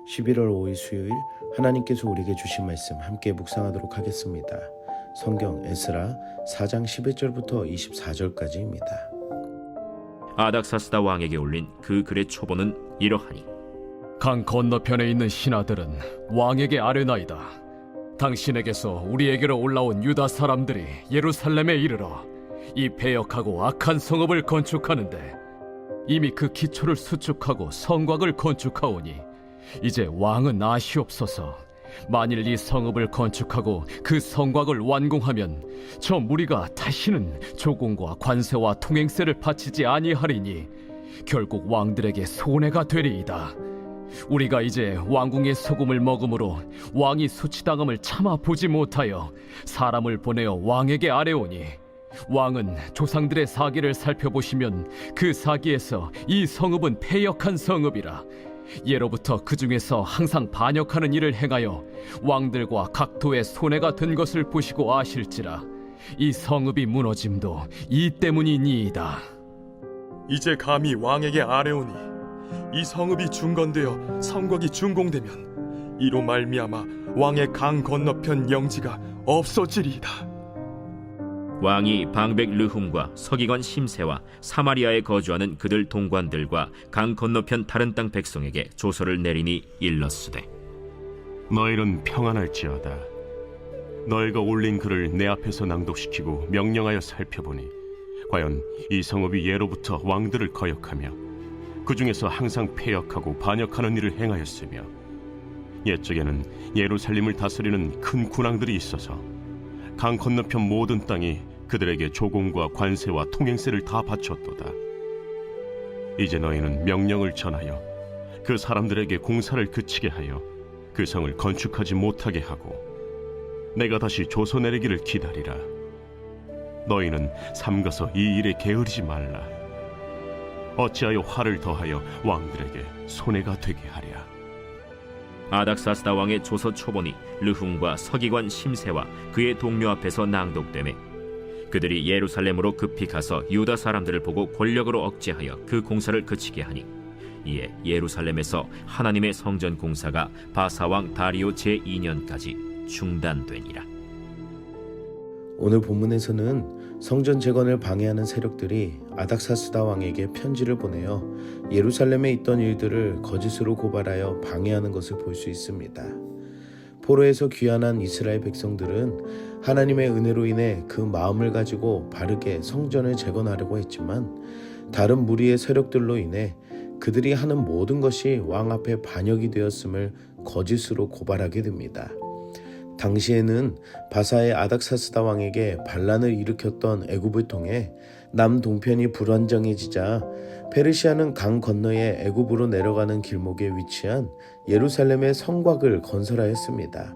11월 5일 수요일 하나님께서 우리에게 주신 말씀 함께 묵상하도록 하겠습니다. 성경 에스라 4장 11절부터 24절까지입니다. 아닥사스다 왕에게 올린 그 글의 초본은 이러하니, 강 건너편에 있는 신하들은 왕에게 아뢰나이다. 당신에게서 우리에게로 올라온 유다 사람들이 예루살렘에 이르러 이 패역하고 악한 성읍을 건축하는데 이미 그 기초를 수축하고 성곽을 건축하오니 이제 왕은 아시옵소서. 만일 이 성읍을 건축하고 그 성곽을 완공하면 저 무리가 다시는 조공과 관세와 통행세를 바치지 아니하리니 결국 왕들에게 손해가 되리이다. 우리가 이제 왕궁의 소금을 먹음으로 왕이 수치당함을 참아 보지 못하여 사람을 보내어 왕에게 아뢰오니 왕은 조상들의 사기를 살펴보시면 그 사기에서 이 성읍은 패역한 성읍이라. 예로부터 그 중에서 항상 반역하는 일을 행하여 왕들과 각도의 손해가 된 것을 보시고 아실지라. 이 성읍이 무너짐도 이 때문이니이다. 이제 감히 왕에게 아뢰오니 이 성읍이 중건되어 성곽이 준공되면 이로 말미암아 왕의 강 건너편 영지가 없어지리이다. 왕이 방백 르훔과 서기관 심세와 사마리아에 거주하는 그들 동관들과 강 건너편 다른 땅 백성에게 조서를 내리니 일렀으되, 너희는 평안할지어다. 너희가 올린 글을 내 앞에서 낭독시키고 명령하여 살펴보니 과연 이 성읍이 예로부터 왕들을 거역하며 그 중에서 항상 패역하고 반역하는 일을 행하였으며 옛적에는 예루살렘을 다스리는 큰 군왕들이 있어서 강 건너편 모든 땅이 그들에게 조공과 관세와 통행세를 다 바쳤도다. 이제 너희는 명령을 전하여 그 사람들에게 공사를 그치게 하여 그 성을 건축하지 못하게 하고 내가 다시 조서 내리기를 기다리라. 너희는 삼가서 이 일에 게으르지 말라. 어찌하여 화를 더하여 왕들에게 손해가 되게 하랴. 아닥사스다 왕의 조서 초본이 르훔과 서기관 심세와 그의 동료 앞에서 낭독되매 그들이 예루살렘으로 급히 가서 유다 사람들을 보고 권력으로 억제하여 그 공사를 그치게 하니 이에 예루살렘에서 하나님의 성전 공사가 바사왕 다리오 제2년까지 중단되니라. 오늘 본문에서는 성전 재건을 방해하는 세력들이 아닥사스다 왕에게 편지를 보내어 예루살렘에 있던 일들을 거짓으로 고발하여 방해하는 것을 볼 수 있습니다. 포로에서 귀환한 이스라엘 백성들은 하나님의 은혜로 인해 그 마음을 가지고 바르게 성전을 재건하려고 했지만 다른 무리의 세력들로 인해 그들이 하는 모든 것이 왕 앞에 반역이 되었음을 거짓으로 고발하게 됩니다. 당시에는 바사의 아닥사스다 왕에게 반란을 일으켰던 애굽을 통해 남동편이 불안정해지자 페르시아는 강 건너에 애굽으로 내려가는 길목에 위치한 예루살렘의 성곽을 건설하였습니다.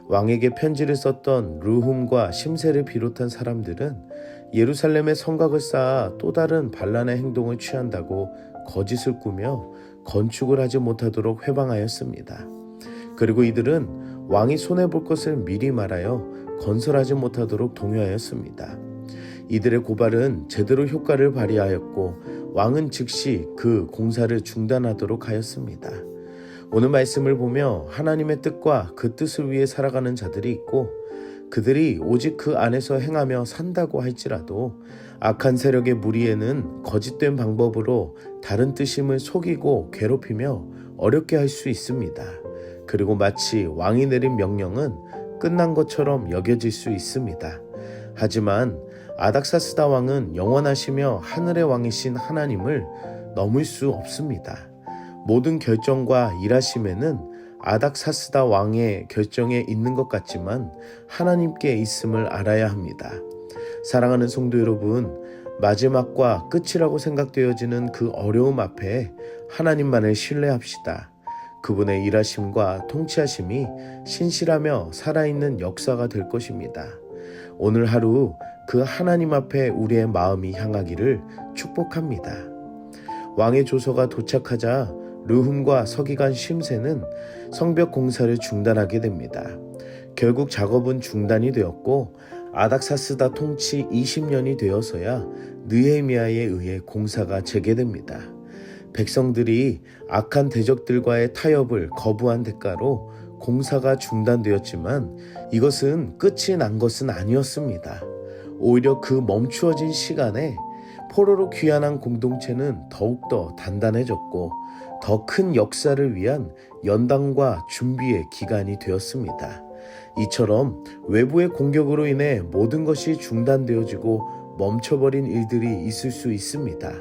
왕에게 편지를 썼던 르훔과 심세를 비롯한 사람들은 예루살렘의 성곽을 쌓아 또 다른 반란의 행동을 취한다고 거짓을 꾸며 건축을 하지 못하도록 회방하였습니다. 그리고 이들은 왕이 손해볼 것을 미리 말하여 건설하지 못하도록 동요하였습니다. 이들의 고발은 제대로 효과를 발휘하였고 왕은 즉시 그 공사를 중단하도록 하였습니다. 오늘 말씀을 보며 하나님의 뜻과 그 뜻을 위해 살아가는 자들이 있고 그들이 오직 그 안에서 행하며 산다고 할지라도 악한 세력의 무리에는 거짓된 방법으로 다른 뜻임을 속이고 괴롭히며 어렵게 할 수 있습니다. 그리고 마치 왕이 내린 명령은 끝난 것처럼 여겨질 수 있습니다. 하지만 아닥사스다 왕은 영원하시며 하늘의 왕이신 하나님을 넘을 수 없습니다. 모든 결정과 일하심에는 아닥사스다 왕의 결정에 있는 것 같지만 하나님께 있음을 알아야 합니다. 사랑하는 성도 여러분, 마지막과 끝이라고 생각되어지는 그 어려움 앞에 하나님만을 신뢰합시다. 그분의 일하심과 통치하심이 신실하며 살아있는 역사가 될 것입니다. 오늘 하루 그 하나님 앞에 우리의 마음이 향하기를 축복합니다. 왕의 조서가 도착하자 르훔과 서기관 심세는 성벽 공사를 중단하게 됩니다. 결국 작업은 중단이 되었고 아닥사스다 통치 20년이 되어서야 느헤미야에 의해 공사가 재개됩니다. 백성들이 악한 대적들과의 타협을 거부한 대가로 공사가 중단되었지만 이것은 끝이 난 것은 아니었습니다. 오히려 그 멈추어진 시간에 포로로 귀환한 공동체는 더욱더 단단해졌고 더 큰 역사를 위한 연단과 준비의 기간이 되었습니다. 이처럼 외부의 공격으로 인해 모든 것이 중단되어지고 멈춰버린 일들이 있을 수 있습니다.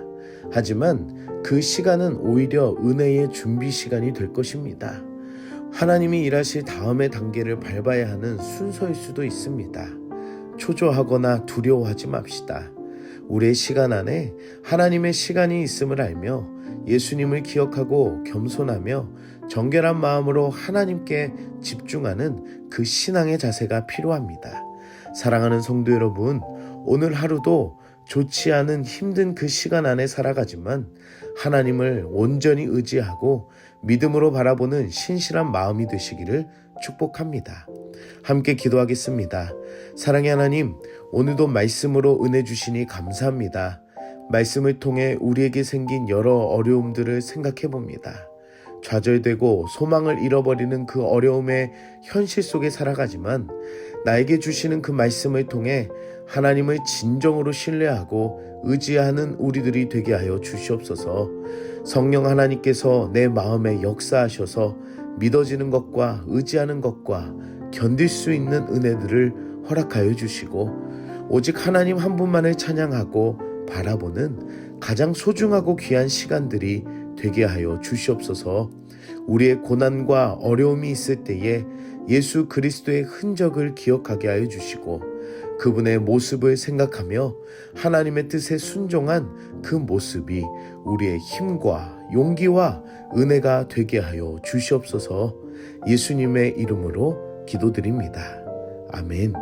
하지만 그 시간은 오히려 은혜의 준비 시간이 될 것입니다. 하나님이 일하실 다음의 단계를 밟아야 하는 순서일 수도 있습니다. 초조하거나 두려워하지 맙시다. 우리의 시간 안에 하나님의 시간이 있음을 알며 예수님을 기억하고 겸손하며 정결한 마음으로 하나님께 집중하는 그 신앙의 자세가 필요합니다. 사랑하는 성도 여러분, 오늘 하루도 좋지 않은 힘든 그 시간 안에 살아가지만 하나님을 온전히 의지하고 믿음으로 바라보는 신실한 마음이 되시기를 축복합니다. 함께 기도하겠습니다. 사랑의 하나님, 오늘도 말씀으로 은혜 주시니 감사합니다. 말씀을 통해 우리에게 생긴 여러 어려움들을 생각해 봅니다. 좌절되고 소망을 잃어버리는 그 어려움의 현실 속에 살아가지만 나에게 주시는 그 말씀을 통해 하나님을 진정으로 신뢰하고 의지하는 우리들이 되게 하여 주시옵소서. 성령 하나님께서 내 마음에 역사하셔서 믿어지는 것과 의지하는 것과 견딜 수 있는 은혜들을 허락하여 주시고 오직 하나님 한 분만을 찬양하고 바라보는 가장 소중하고 귀한 시간들이 되게 하여 주시옵소서. 우리의 고난과 어려움이 있을 때에 예수 그리스도의 흔적을 기억하게 하여 주시고 그분의 모습을 생각하며 하나님의 뜻에 순종한 그 모습이 우리의 힘과 용기와 은혜가 되게 하여 주시옵소서. 예수님의 이름으로 기도드립니다. 아멘.